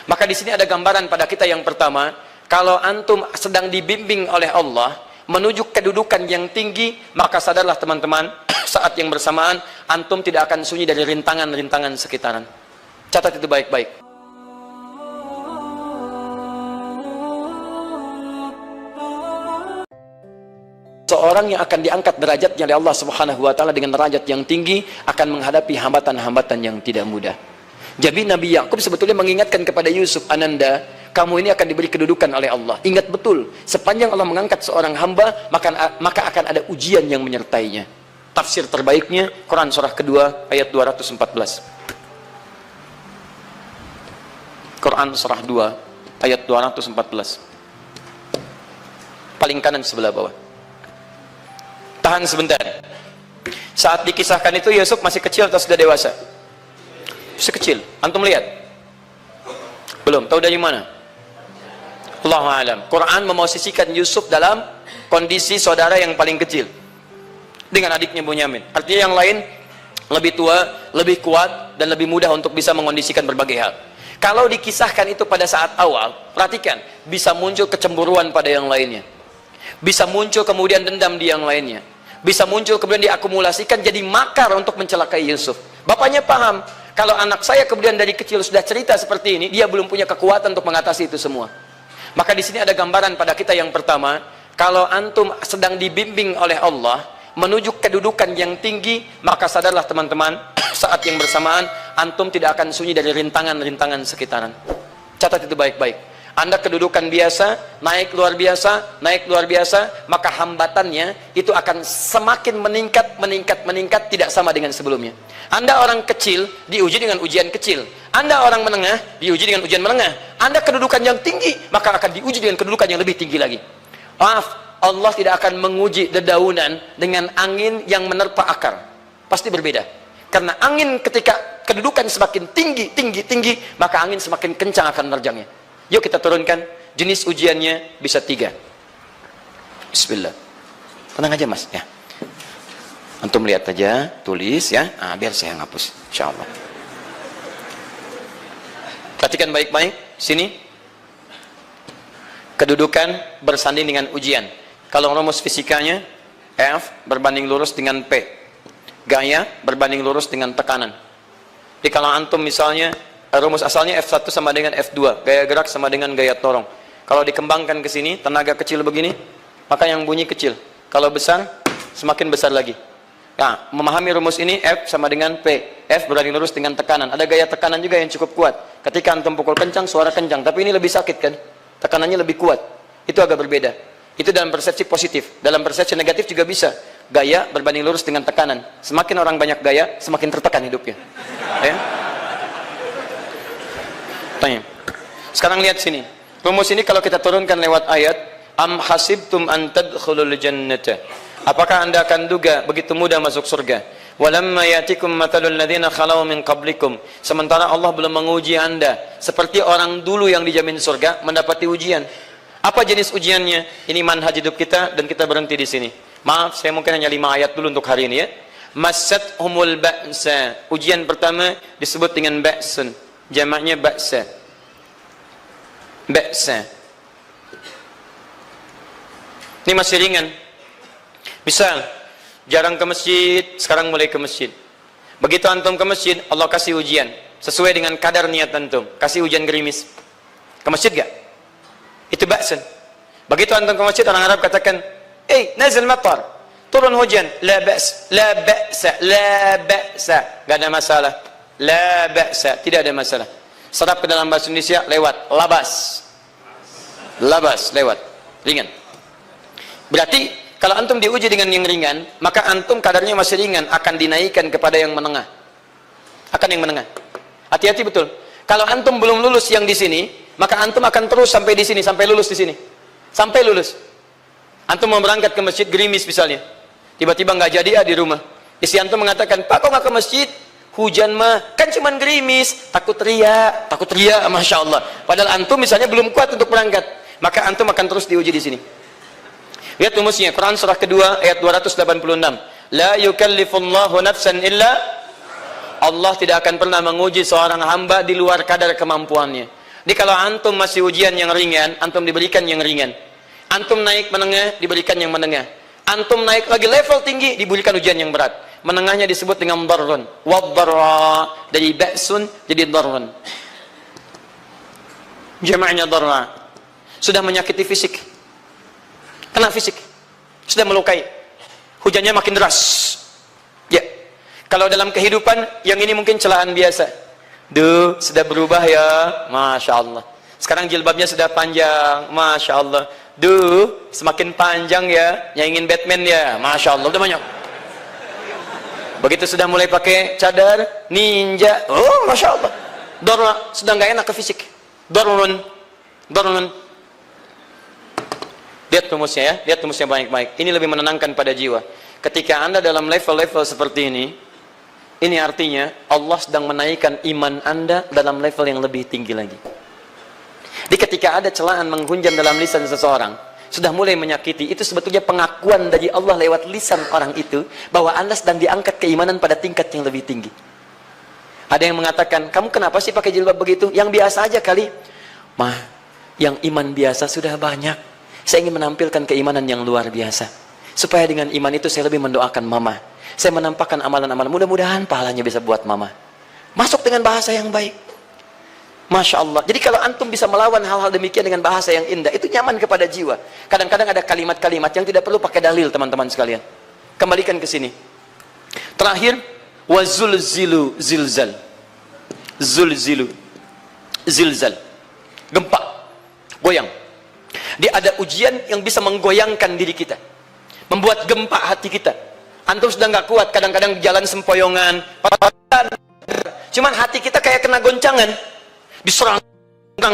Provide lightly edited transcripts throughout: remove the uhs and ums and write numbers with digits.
Maka di sini ada gambaran pada kita yang pertama, kalau antum sedang dibimbing oleh Allah menuju kedudukan yang tinggi, maka sadarlah teman-teman, saat yang bersamaan antum tidak akan sunyi dari rintangan-rintangan sekitaran. Catat itu baik-baik. Seorang yang akan diangkat derajatnya oleh Allah Subhanahu wa taala dengan derajat yang tinggi akan menghadapi hambatan-hambatan yang tidak mudah. Jadi Nabi Yakub sebetulnya mengingatkan kepada Yusuf, Ananda, kamu ini akan diberi kedudukan oleh Allah. Ingat betul, sepanjang Allah mengangkat seorang hamba, maka akan ada ujian yang menyertainya. Tafsir terbaiknya Quran surah kedua ayat 214. Quran surah 2 ayat 214. Paling kanan sebelah bawah. Tahan sebentar. Saat dikisahkan itu Yusuf masih kecil atau sudah dewasa? Masih kecil. Antum lihat? Belum. Tahu dari mana? Allahu a'lam. Quran memosisikan Yusuf dalam kondisi saudara yang paling kecil dengan adiknya Bunyamin. Artinya yang lain lebih tua, lebih kuat, dan lebih mudah untuk bisa mengondisikan berbagai hal. Kalau dikisahkan itu pada saat awal, perhatikan, bisa muncul kecemburuan pada yang lainnya, bisa muncul kemudian dendam di yang lainnya, bisa muncul kemudian diakumulasikan jadi makar untuk mencelakai Yusuf. Bapaknya paham, kalau anak saya kemudian dari kecil sudah cerita seperti ini, dia belum punya kekuatan untuk mengatasi itu semua. Maka di sini ada gambaran pada kita yang pertama, kalau antum sedang dibimbing oleh Allah menuju kedudukan yang tinggi, maka sadarlah teman-teman, saat yang bersamaan antum tidak akan sunyi dari rintangan-rintangan sekitaran. Catat itu baik-baik. Anda kedudukan biasa, naik luar biasa, maka hambatannya itu akan semakin meningkat, tidak sama dengan sebelumnya. Anda orang kecil, diuji dengan ujian kecil. Anda orang menengah, diuji dengan ujian menengah. Anda kedudukan yang tinggi, maka akan diuji dengan kedudukan yang lebih tinggi lagi. Maaf, Allah tidak akan menguji dedaunan dengan angin yang menerpa akar. Pasti berbeda. Karena angin ketika kedudukan semakin tinggi, maka angin semakin kencang akan menerjangnya. Yuk kita turunkan. Jenis ujiannya bisa 3. Bismillah. Tenang aja mas ya. Antum lihat aja, tulis ya. Biar saya ngapus, insyaallah. Perhatikan baik-baik. Sini. Kedudukan bersanding dengan ujian. Kalau rumus fisikanya, F berbanding lurus dengan P. Gaya berbanding lurus dengan tekanan. Jadi kalau antum misalnya, rumus asalnya F1 sama dengan F2, gaya gerak sama dengan gaya torong. Kalau dikembangkan ke sini, tenaga kecil begini, maka yang bunyi kecil. Kalau besar, semakin besar lagi. Nah, memahami rumus ini, F sama dengan P. F berbanding lurus dengan tekanan. Ada gaya tekanan juga yang cukup kuat. Ketika antum pukul kencang, suara kencang. Tapi ini lebih sakit kan? Tekanannya lebih kuat. Itu agak berbeda. Itu dalam persepsi positif. Dalam persepsi negatif juga bisa. Gaya berbanding lurus dengan tekanan. Semakin orang banyak gaya, semakin tertekan hidupnya. Ya? Tanya. Sekarang lihat sini. Rumus ini kalau kita turunkan lewat ayat, am hasibtum an tadkhulul jannata. Apakah Anda akan duga begitu mudah masuk surga? Walamma yatikum mathalul ladzina khalau min qablikum. Sementara Allah belum menguji Anda seperti orang dulu yang dijamin surga mendapati ujian. Apa jenis ujiannya? Ini manhaj hidup kita dan kita berhenti di sini. Maaf, saya mungkin hanya 5 ayat dulu untuk hari ini ya. Massathumul ba'sa. Ujian pertama disebut dengan ba'sun. Jamaknya ba'sa. Ba'sa. Ini masih ringan. Misal, jarang ke masjid, sekarang mulai ke masjid. Begitu antum ke masjid, Allah kasih ujian. Sesuai dengan kadar niat antum. Kasih hujan gerimis. Ke masjid gak? Itu ba'san. Begitu antum ke masjid, orang Arab katakan, nazil matar. Turun hujan. La ba's, la ba'sa, la ba'sa. Gak ada masalah. La ba'sa, tidak ada masalah. Serap ke dalam bahasa Indonesia, lewat. Labas. Labas, lewat. Ringan. Berarti, kalau antum diuji dengan yang ringan, maka antum kadarnya masih ringan, akan dinaikkan kepada yang menengah. Akan yang menengah. Hati-hati betul. Kalau antum belum lulus yang di sini, maka antum akan terus sampai di sini, sampai lulus di sini. Sampai lulus. Antum mau berangkat ke masjid gerimis misalnya. Tiba-tiba nggak jadi di rumah. Istri antum mengatakan, "Pak, kok nggak ke masjid? Hujan mah, kan cuman gerimis." Takut teriak, Masya Allah. Padahal antum misalnya belum kuat untuk berangkat. Maka antum akan terus diuji di sini. Lihat rumusnya, Quran surah kedua ayat 286. La yukallifullahu nafsan illa. Allah tidak akan pernah menguji seorang hamba di luar kadar kemampuannya. Jadi kalau antum masih ujian yang ringan, antum diberikan yang ringan. Antum naik menengah, diberikan yang menengah. Antum naik lagi level tinggi, diberikan ujian yang berat. Menengahnya disebut dengan darrun. Waddarra, dari ba'sun jadi darrun. Jama'nya darra. Sudah menyakiti fisik. Kena fisik. Sudah melukai. Hujannya makin deras. Ya. Kalau dalam kehidupan, yang ini mungkin celaan biasa. Duh, sudah berubah ya. Masya Allah. Sekarang jilbabnya sudah panjang. Masya Allah. Duh, semakin panjang ya. Yang ingin Batman ya. Masya Allah. Udah banyak. Begitu sudah mulai pakai cadar, ninja. Oh, Masya Allah. Darra, sudah nggak enak ke fisik. Darrun. Darrun. Lihat rumusnya ya. Lihat rumusnya baik-baik. Ini lebih menenangkan pada jiwa. Ketika Anda dalam level-level seperti ini artinya Allah sedang menaikkan iman Anda dalam level yang lebih tinggi lagi. Jadi ketika ada celaan menghunjam dalam lisan seseorang, sudah mulai menyakiti, itu sebetulnya pengakuan dari Allah lewat lisan orang itu, bahwa Anda sedang diangkat keimanan pada tingkat yang lebih tinggi. Ada yang mengatakan, kamu kenapa sih pakai jilbab begitu? Yang biasa aja kali. Mah, yang iman biasa sudah banyak. Saya ingin menampilkan keimanan yang luar biasa. Supaya dengan iman itu saya lebih mendoakan mama. Saya menampakkan amalan-amalan, mudah-mudahan pahalanya bisa buat mama. Masuk dengan bahasa yang baik. Masya Allah. Jadi kalau antum bisa melawan hal-hal demikian dengan bahasa yang indah, itu nyaman kepada jiwa. Kadang-kadang ada kalimat-kalimat yang tidak perlu pakai dalil, teman-teman sekalian. Kembalikan ke sini. Terakhir, wazulzilu zilzal. Zulzilu zilzal. Gempa. Goyang. Dia ada ujian yang bisa menggoyangkan diri kita. Membuat gempa hati kita. Antum sudah nggak kuat, kadang-kadang jalan sempoyongan, cuman hati kita kayak kena goncangan, diserang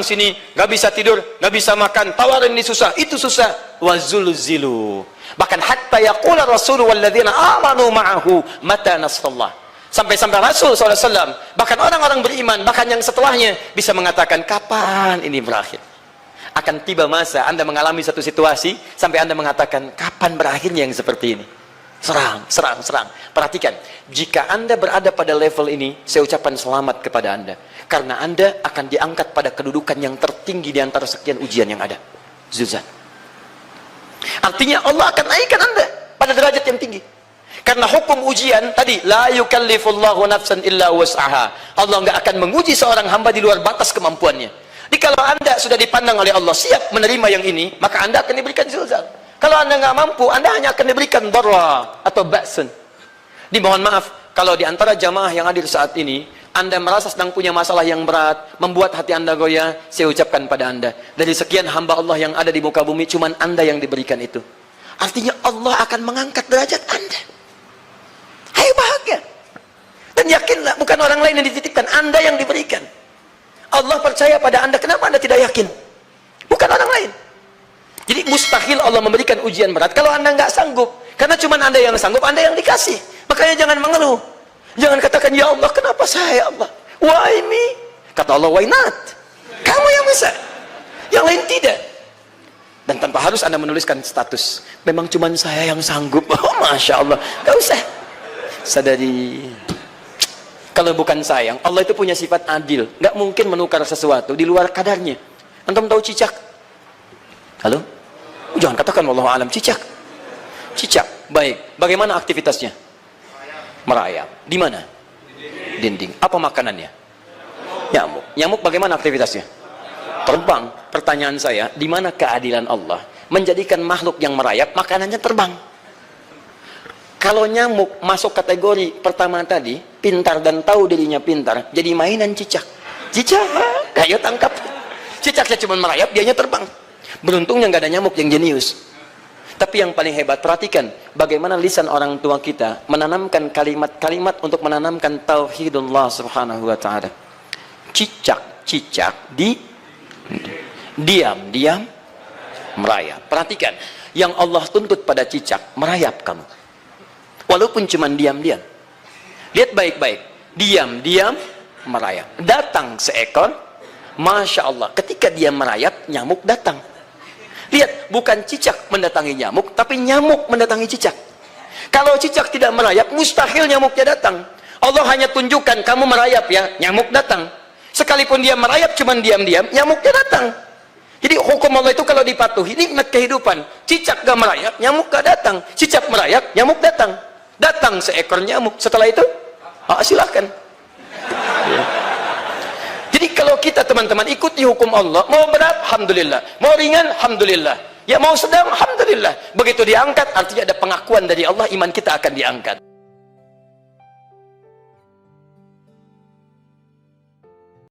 sini, nggak bisa tidur, nggak bisa makan, tawarin ini susah, itu susah. Wazulzilu. Bahkan hatta yaqula Rasul walladzina amanu ma'ahu mata nasrullah. Sampai-sampai Rasul SAW, bahkan orang-orang beriman, bahkan yang setelahnya bisa mengatakan, kapan ini berakhir? Akan tiba masa Anda mengalami satu situasi sampai Anda mengatakan, kapan berakhirnya yang seperti ini? Serang, serang, serang. Perhatikan, jika Anda berada pada level ini, saya ucapkan selamat kepada Anda. Karena Anda akan diangkat pada kedudukan yang tertinggi di antara sekian ujian yang ada. Zuzan. Artinya Allah akan naikkan Anda pada derajat yang tinggi. Karena hukum ujian tadi, la yukallifullahu nafsan illa wus'aha. Allah nggak akan menguji seorang hamba di luar batas kemampuannya. Jadi kalau Anda sudah dipandang oleh Allah siap menerima yang ini, maka Anda akan diberikan zilzal. Kalau Anda nggak mampu, Anda hanya akan diberikan darra atau ba'sun. Dimohon maaf, kalau di antara jamaah yang hadir saat ini, Anda merasa sedang punya masalah yang berat, membuat hati Anda goyah, saya ucapkan pada Anda, dari sekian hamba Allah yang ada di muka bumi, cuman Anda yang diberikan itu. Artinya Allah akan mengangkat derajat Anda. Ayo bahagia. Dan yakinlah, bukan orang lain yang dititipkan, Anda yang diberikan. Allah percaya pada Anda, kenapa Anda tidak yakin? Bukan orang lain. Jadi mustahil Allah memberikan ujian berat kalau Anda nggak sanggup. Karena cuma Anda yang sanggup, Anda yang dikasih. Makanya jangan mengeluh. Jangan katakan, ya Allah, kenapa saya, ya Allah? Why me? Kata Allah, why not? Kamu yang bisa. Yang lain tidak. Dan tanpa harus Anda menuliskan status. Memang cuma saya yang sanggup. Oh, Masya Allah. Gak usah. Sadari. Kalau bukan sayang, Allah itu punya sifat adil. Nggak mungkin menukar sesuatu di luar kadarnya. Antum tahu cicak? Halo? Jangan katakan wallahu alam, cicak. Cicak, baik. Bagaimana aktivitasnya? Merayap. Di mana? Dinding. Apa makanannya? Nyamuk. Nyamuk bagaimana aktivitasnya? Terbang. Pertanyaan saya, di mana keadilan Allah menjadikan makhluk yang merayap makanannya terbang? Kalau nyamuk masuk kategori pertama tadi, pintar dan tahu dirinya pintar, jadi mainan cicak. Cicak, ayo tangkap. Cicaknya cuma merayap, dianya terbang. Beruntungnya nggak ada nyamuk yang jenius. Tapi yang paling hebat, perhatikan bagaimana lisan orang tua kita menanamkan kalimat-kalimat untuk menanamkan tauhidullah subhanahu wa ta'ala. Cicak diam merayap. Perhatikan, yang Allah tuntut pada cicak, merayap kamu. Walaupun cuma diam-diam. Lihat baik-baik, diam merayap. Datang seekor, Masya Allah, ketika dia merayap, nyamuk datang. Lihat, bukan cicak mendatangi nyamuk, tapi nyamuk mendatangi cicak. Kalau cicak tidak merayap, mustahil nyamuknya datang. Allah hanya tunjukkan, kamu merayap ya, nyamuk datang. Sekalipun dia merayap cuman diam-diam, nyamuknya datang. Jadi hukum Allah itu kalau dipatuhi, nikmat kehidupan. Cicak gak merayap, nyamuk gak datang. Cicak merayap, nyamuk datang. Datang seekor nyamuk. Setelah itu, silahkan. Ya. Jadi kalau kita teman-teman ikuti hukum Allah, mau berat, alhamdulillah. Mau ringan, alhamdulillah. Ya mau sedang, alhamdulillah. Begitu diangkat, artinya ada pengakuan dari Allah, iman kita akan diangkat.